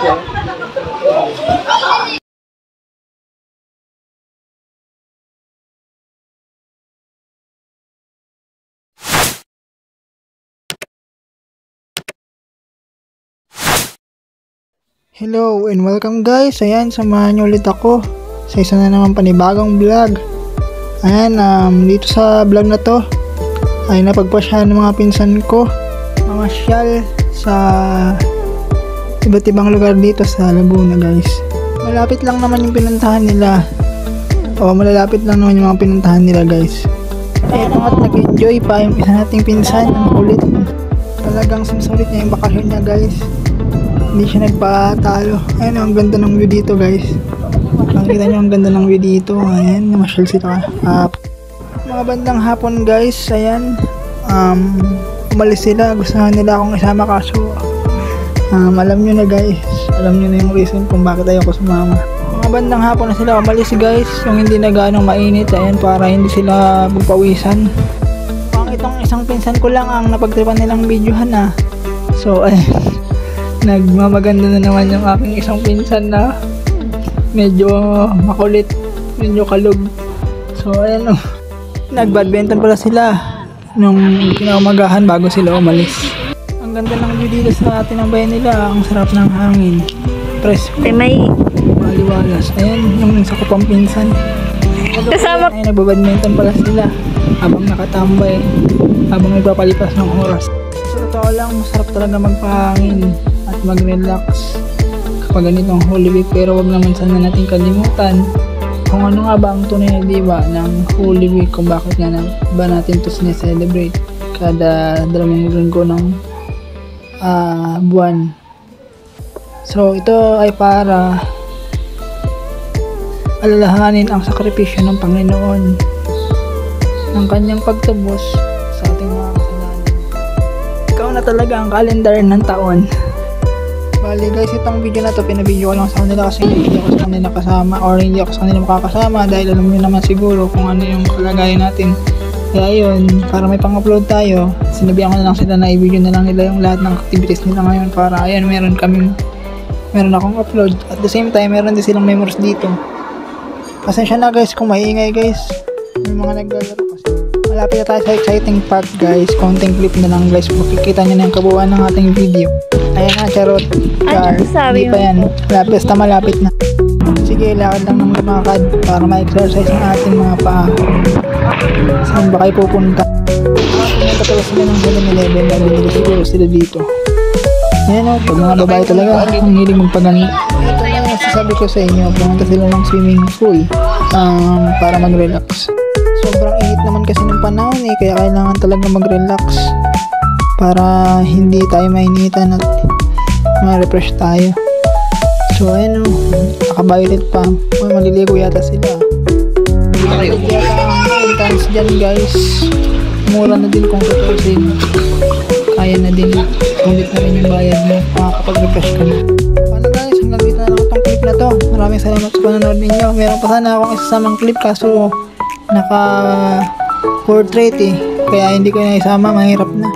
Hello and welcome guys. Ayan, samahan niyo ulit ako sa isa na naman panibagong vlog. Ayan, dito sa vlog na to ay napagpasya ng mga pinsan ko mamasyal sa iba't ibang lugar dito sa Laguna guys. Malapit lang naman yung pinuntahan nila, o malalapit lang naman yung mga pinuntahan nila guys. Eto nga't nag-enjoy pa yung isa nating pinsan. Ang kulit, talagang sumsulit niya yung bakasyon niya guys. Hindi siya nagpatalo. Ayan, ang ganda ng view dito guys. Makikita nyo ang ganda ng view dito. Ayan, namasyal sila. Mga bandang hapon guys, ayan, umalis sila. Gusto nila akong isama kaso alam nyo na guys, alam nyo na yung reason kung bakit ayoko sumama. Mga bandang hapon na sila umalis guys, yung hindi na ganong mainit. Ayan, para hindi sila magpawisan. Itong isang pinsan ko lang ang napagtripan nilang videohan So ayan, nagmamaganda na naman yung aking isang pinsan na medyo makulit, medyo kalog. So ayan, nagbadminton pala sila nung kinaumagahan bago sila umalis. Ang ganda ng view dito sa tinambayan nila. Ang sarap ng hangin, presko, maliwalas. Ayan yung isa ko pang pinsan. Kasama ay nagbabadminton pala sila habang nakatambay, habang nagpapalipas ng oras. Sa totoo lang, masarap talaga magpahangin at mag-relax kapag ganitong Holy Week. Pero wag naman sana natin kalimutan kung ano nga ba ang tunay na diba ng Holy Week, kung bakit nga ba natin ito sineselebrate kada 2 linggo ng buwan. So ito ay para alalahanin ang sakripisyo ng Panginoon, ng kanyang pagtubos sa ating mga kasalanan. Ikaw na talaga ang kalendar ng taon. Bali guys, itong video na to pinabidyo ko lang sa kanila kasi hindi ako sa kanila kasama, or hindi ako sa kanila makakasama dahil alam nyo naman siguro kung ano yung kalagayan natin. Kaya yun, para may pang-upload tayo, sinabihan ko na lang sila na i-video na lang nila yung lahat ng activities nila ngayon para ayan, meron akong upload. At the same time, meron din silang memories dito. Pasensya na guys kung maingay guys, may mga naglalaro kasi. Malapit na tayo sa exciting part guys. Konting clip na lang guys, makikita nyo na yung kabuuan ng ating video. Ayan na, charot. Hindi pa yan, malapit na. Sige, lakad lang ng lumakad para ma-exercise ang ating mga paa. Saan ba kayo pupunta? Pumunta pala sila ng 7-Eleven, nabili siguro sila dito. Ayan o, pag mga babae talaga ang hilig magpaganda. Ito na yung sasabi ko sa inyo, pumunta sila ng swimming pool para mag-relax. Sobrang init naman kasi ng panahon kaya kailangan talaga mag-relax para hindi tayo mainitan at ma-refresh tayo. So ayan o, naka-violet pa. Maliligo yata sila. Ang entrance dyan guys, mura na din kung tutusin. Kaya na din, ulit na rin yung bayad mo, makakapag-refresh ka na. Paano guys, hanggang dito na lang itong clip na to. Maraming salamat sa panonood ninyo. Meron pa sana akong isasamang clip kaso naka portrait kaya hindi ko na isama, mahirap na.